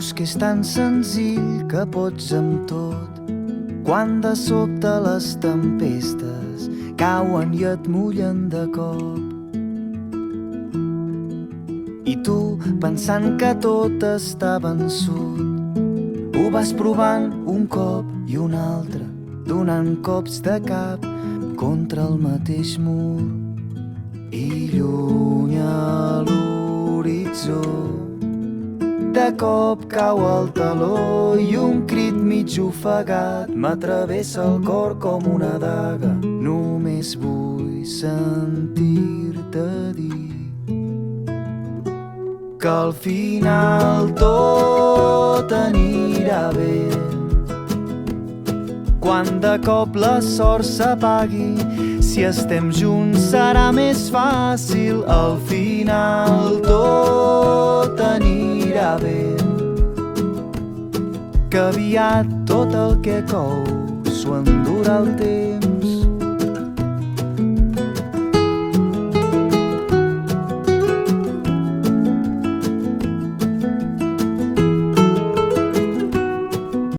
Creus que és tan senzill que pots amb tot, quan de sobte les tempestes cauen i et mullen de cop. I tu, pensant que tot està vençut, ho vas provant un cop i un altre, donant cops de cap contra el mateix mur. I lluny a l'horitzó de cop cau el taló i un crit mig ofegat m'atravessa el cor com una daga. Només vull sentir-te dir que al final tot anirà bé. Quan de cop la sort s'apagui, si estem junts serà més fàcil. Al final tot anirà bé, que aviat tot el que cou s'ho endurà el temps.